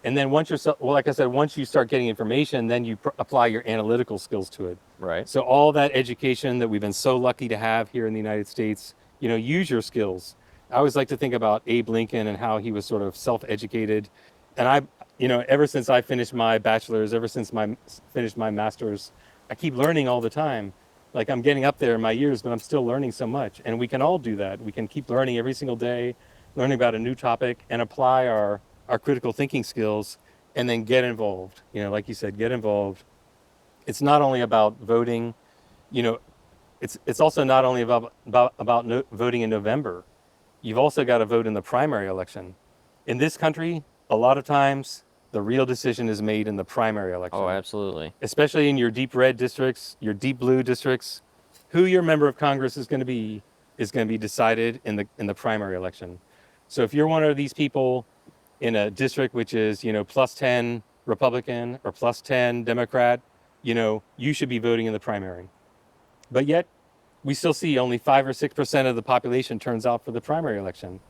And then once like I said, once you start getting information, then you apply your analytical skills to it. Right. So all that education that we've been so lucky to have here in the United States, use your skills. I always like to think about Abe Lincoln and how he was sort of self-educated. And ever since I finished my bachelor's, ever since I finished my master's, I keep learning all the time. Like I'm getting up there in my years, but I'm still learning so much. And we can all do that. We can keep learning every single day, learning about a new topic and apply our critical thinking skills and then get involved. Like you said, get involved. It's not only about voting, it's also not only about voting in November. You've also got to vote in the primary election. In this country, a lot of times the real decision is made in the primary election. Oh, absolutely. Especially in your deep red districts, your deep blue districts, who your member of Congress is going to be decided in the primary election. So if you're one of these people in a district which is, plus 10 Republican or plus 10 Democrat, you should be voting in the primary. But yet, we still see only 5 or 6% of the population turns out for the primary election.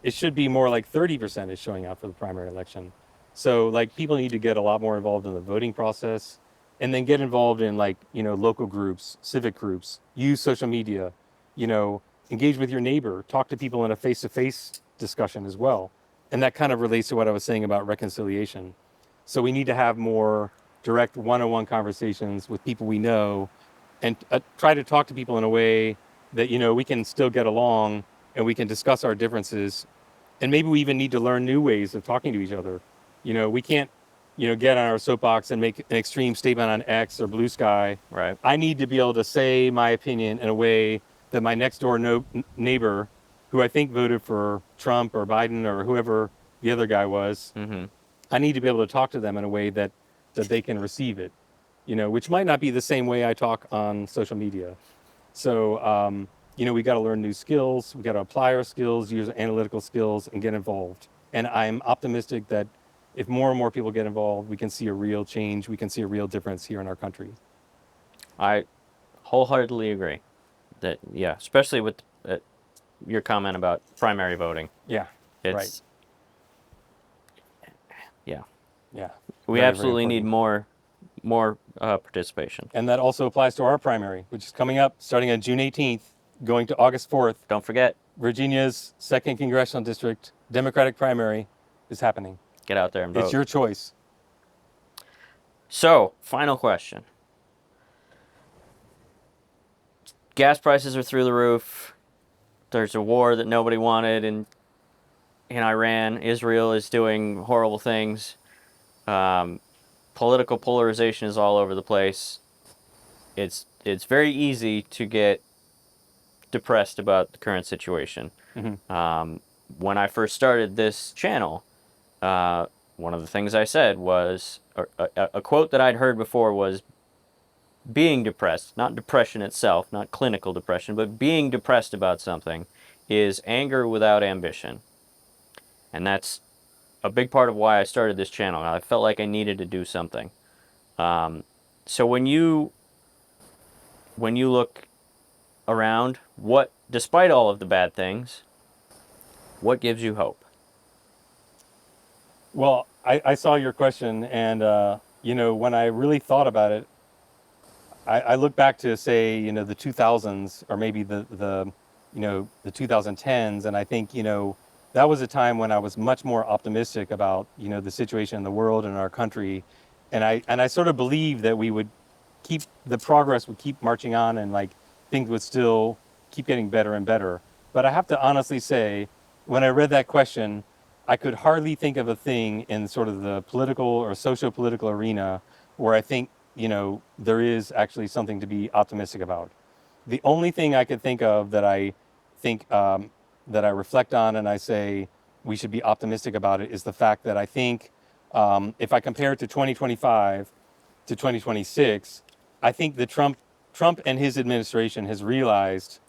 It should be more like 30% is showing out for the primary election. So, like, people need to get a lot more involved in the voting process and then get involved in, like, local groups, civic groups, use social media, engage with your neighbor, talk to people in a face-to-face discussion as well. And that kind of relates to what I was saying about reconciliation. So we need to have more direct one-on-one conversations with people we know, and try to talk to people in a way that, we can still get along and we can discuss our differences. And maybe we even need to learn new ways of talking to each other. We can't, get on our soapbox and make an extreme statement on X or Blue Sky. Right. I need to be able to say my opinion in a way that my next door neighbor, who I think voted for Trump or Biden or whoever the other guy was, I need to be able to talk to them in a way that they can receive it, which might not be the same way I talk on social media. So, we got to learn new skills. We got to apply our skills, use analytical skills, and get involved. And I'm optimistic that if more and more people get involved, we can see a real change. We can see a real difference here in our country. I wholeheartedly agree. That, yeah, especially with your comment about primary voting. Yeah, It's, right. Yeah. Yeah. We Very, absolutely very need important. more participation. And that also applies to our primary, which is coming up starting on June 18th, going to August 4th. Don't forget, Virginia's 2nd Congressional District Democratic primary is happening. get out there and vote. It's your choice. So, final question. Gas prices are through the roof. There's a war that nobody wanted in Iran. Israel is doing horrible things. Political polarization is all over the place. It's very easy to get depressed about the current situation. When I first started this channel, one of the things I said was, a quote that I'd heard before was, being depressed, not depression itself, not clinical depression, but being depressed about something is anger without ambition. And that's a big part of why I started this channel. I felt like I needed to do something. So when you look around, despite all of the bad things, what gives you hope? Well, I saw your question, and when I really thought about it, I look back to, say, the 2000s, or maybe the 2010s, and I think that was a time when I was much more optimistic about the situation in the world and our country, and I sort of believed that the progress would keep marching on, and like things would still keep getting better and better. But I have to honestly say, when I read that question, I could hardly think of a thing in sort of the political or socio-political arena where I think there is actually something to be optimistic about. The only thing I could think of that I think that I reflect on and I say we should be optimistic about it is the fact that I think if I compare it to 2025 to 2026, I think that Trump and his administration has realized,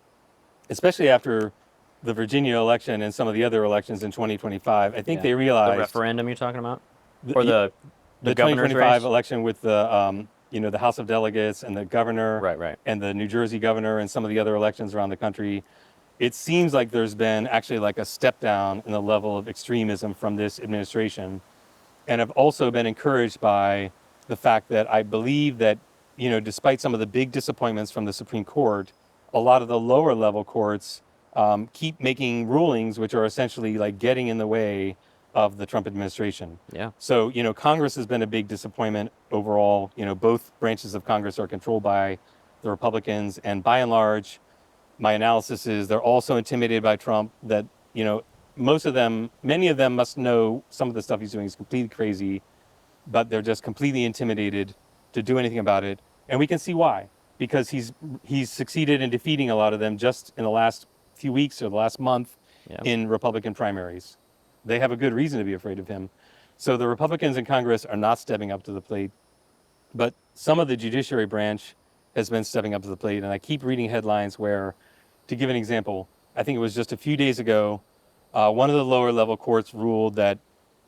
especially after the Virginia election and some of the other elections in 2025, I think they realized the referendum you're talking about, the, or the governor's 2025 race? election with the the House of Delegates and the governor, Right. and the New Jersey governor and some of the other elections around the country. It seems like there's been actually like a step down in the level of extremism from this administration, and I've also been encouraged by the fact that I believe that despite some of the big disappointments from the Supreme Court, a lot of the lower level courts keep making rulings which are essentially like getting in the way of the Trump administration. Yeah. So, Congress has been a big disappointment overall. Both branches of Congress are controlled by the Republicans, and by and large, my analysis is they're also intimidated by Trump, that, many of them must know some of the stuff he's doing is completely crazy, but they're just completely intimidated to do anything about it. And we can see why, because he's succeeded in defeating a lot of them just in the last few weeks or the last month in Republican primaries. They have a good reason to be afraid of him. So the Republicans in Congress are not stepping up to the plate, but some of the judiciary branch has been stepping up to the plate. And I keep reading headlines where, to give an example, I think it was just a few days ago, one of the lower level courts ruled that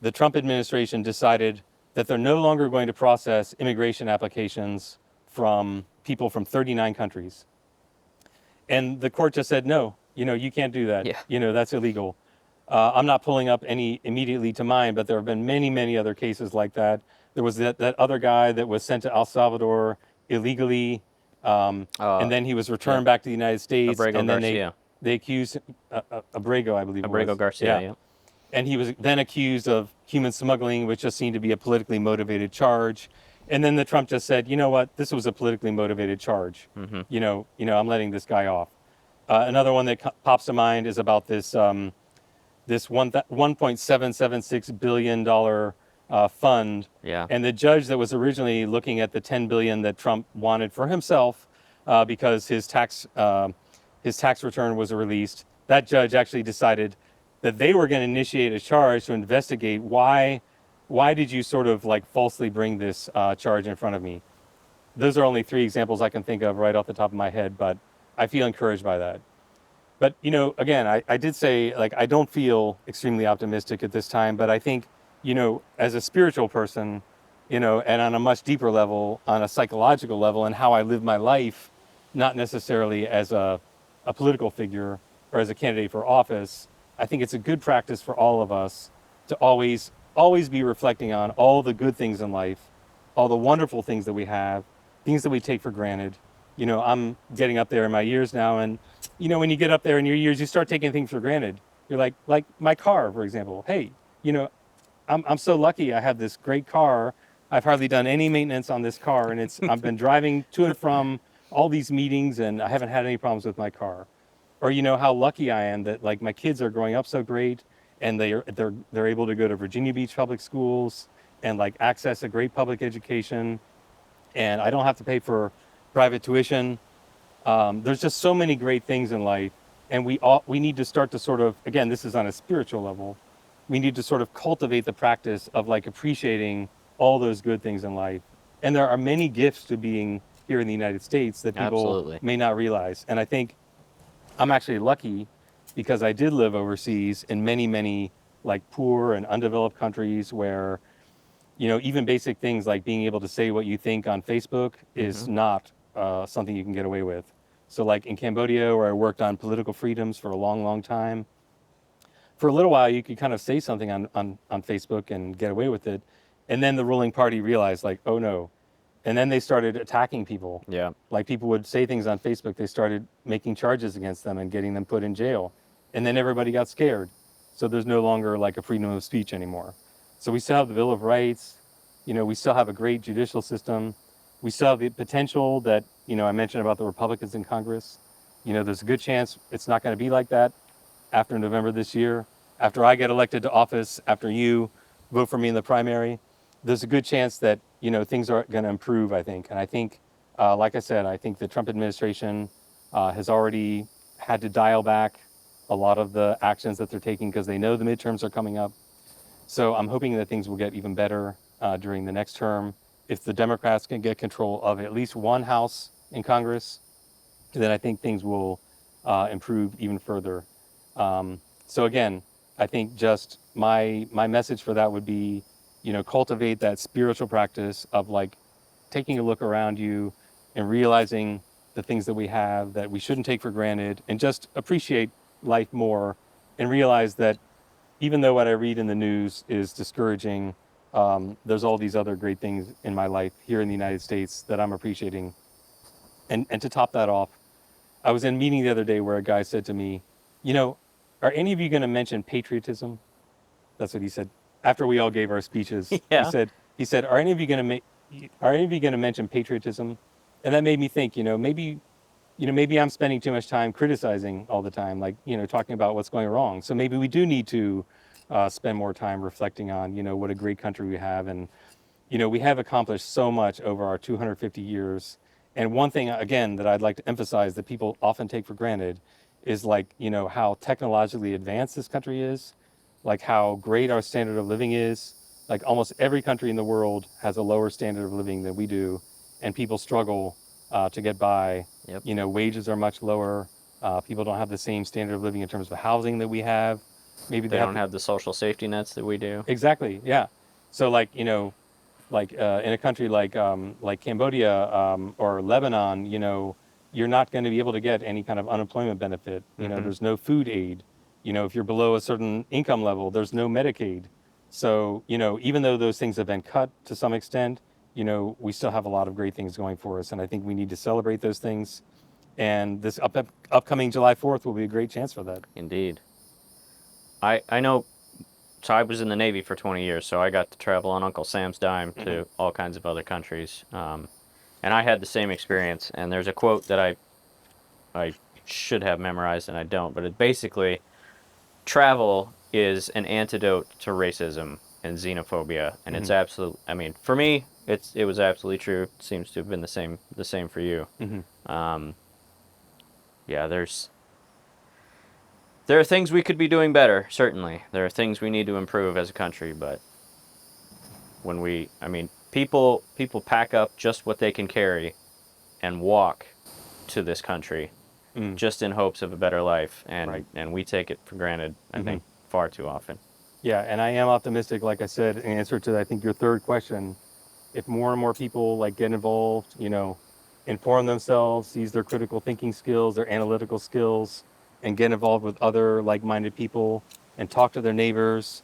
the Trump administration decided that they're no longer going to process immigration applications from people from 39 countries. And the court just said, no, you can't do that. Yeah. That's illegal. I'm not pulling up any immediately to mind, but there have been many, many other cases like that. There was that other guy that was sent to El Salvador illegally, and then he was returned back to the United States. Abrego and then Garcia. they accused Abrego, I believe. Abrego Garcia, yeah. and he was then accused of human smuggling, which just seemed to be a politically motivated charge. And then the Trump just said, you know what, this was a politically motivated charge. Mm-hmm. I'm letting this guy off. Another one that pops to mind is about this $1.776 billion fund, Yeah. and the judge that was originally looking at the 10 billion that Trump wanted for himself because his tax return was released. That judge actually decided that they were going to initiate a charge to investigate why did you sort of like falsely bring this charge in front of me. Those are only three examples I can think of right off the top of my head, but I feel encouraged by that. But, again, I did say, like, I don't feel extremely optimistic at this time, but I think, as a spiritual person, and on a much deeper level, on a psychological level, and how I live my life, not necessarily as a political figure or as a candidate for office, I think it's a good practice for all of us to always be reflecting on all the good things in life, all the wonderful things that we have, things that we take for granted. I'm getting up there in my years now, and when you get up there in your years, you start taking things for granted. You're like my car, for example. Hey, you know, I'm so lucky I have this great car. I've hardly done any maintenance on this car, and I've been driving to and from all these meetings, and I haven't had any problems with my car. Or how lucky I am that like my kids are growing up so great, and they're able to go to Virginia Beach public schools and like access a great public education, and I don't have to pay for private tuition. There's just so many great things in life, and we need to start to sort of, again, this is on a spiritual level, we need to sort of cultivate the practice of like appreciating all those good things in life. And there are many gifts to being here in the United States that people Absolutely. may not realize. And I think I'm actually lucky because I did live overseas in many, many like poor and undeveloped countries where even basic things like being able to say what you think on Facebook Mm-hmm. is not something you can get away with. So, like in Cambodia, where I worked on political freedoms for a long, long time, for a little while you could kind of say something on Facebook and get away with it. And then the ruling party realized, like, oh no. And then they started attacking people. Yeah. Like people would say things on Facebook, they started making charges against them and getting them put in jail. And then everybody got scared. So there's no longer like a freedom of speech anymore. So we still have the Bill of Rights. We still have a great judicial system. We still have the potential that, I mentioned about the Republicans in Congress. There's a good chance it's not going to be like that after November this year. After I get elected to office, after you vote for me in the primary, there's a good chance that, things are going to improve, I think. And I think, like I said, I think the Trump administration has already had to dial back a lot of the actions that they're taking because they know the midterms are coming up. So I'm hoping that things will get even better during the next term. If the Democrats can get control of at least one house in Congress, then I think things will improve even further. So again, I think just my message for that would be, cultivate that spiritual practice of like taking a look around you and realizing the things that we have that we shouldn't take for granted, and just appreciate life more and realize that even though what I read in the news is discouraging, there's all these other great things in my life here in the United States that I'm appreciating. And to top that off, I was in a meeting the other day where a guy said to me, you know, are any of you going to mention patriotism? That's what he said. After we all gave our speeches, Yeah. he said, are any of you going to are any of you going to mention patriotism? And that made me think, maybe I'm spending too much time criticizing all the time, like, talking about what's going wrong. So maybe we do need to spend more time reflecting on, what a great country we have. And, we have accomplished so much over our 250 years. And one thing, again, that I'd like to emphasize that people often take for granted is like, how technologically advanced this country is, like how great our standard of living is. Like almost every country in the world has a lower standard of living than we do, and people struggle to get by. Yep. Wages are much lower. People don't have the same standard of living in terms of housing that we have. Maybe They they have don't have the social safety nets that we do. exactly, yeah. So like in a country like Cambodia or Lebanon, you're not going to be able to get any kind of unemployment benefit. Mhm. There's no food aid. If you're below a certain income level, there's no Medicaid. So even though those things have been cut to some extent, we still have a lot of great things going for us, and I think we need to celebrate those things. And this upcoming July 4th will be a great chance for that. Indeed. I know so I was in the Navy for 20 years, so I got to travel on Uncle Sam's dime to all kinds of other countries. And I had the same experience. And there's a quote that I should have memorized and I don't, but it basically, travel is an antidote to racism and xenophobia, and it's absolute. I mean, for me, it was absolutely true. It seems to have been the same for you. Yeah, there are things we could be doing better. Certainly, there are things we need to improve as a country, but I mean, people pack up just what they can carry and walk to this country just in hopes of a better life, and we take it for granted, I think, far too often. Yeah, and I am optimistic, like I said, in answer to, I think, your third question. If more and more people like get involved, inform themselves, use their critical thinking skills, their analytical skills, and get involved with other like-minded people and talk to their neighbors,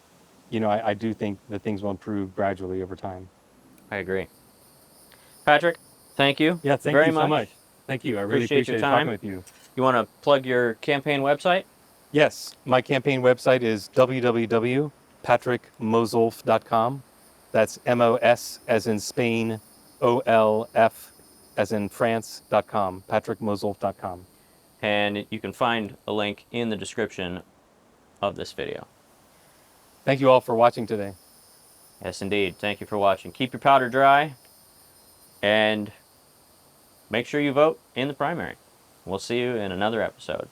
I do think that things will improve gradually over time. I agree. Patrick, thank you. Yeah, thank very you so much. Thank you. I really Appreciate your appreciate time. talking with you. You want to plug your campaign website? Yes, my campaign website is www.patrickmosolf.com. That's MOS as in Spain, OLF as in France.com, patrickmosolf.com. And you can find a link in the description of this video. Thank you all for watching today. Yes, indeed. Thank you for watching. Keep your powder dry, and make sure you vote in the primary. We'll see you in another episode.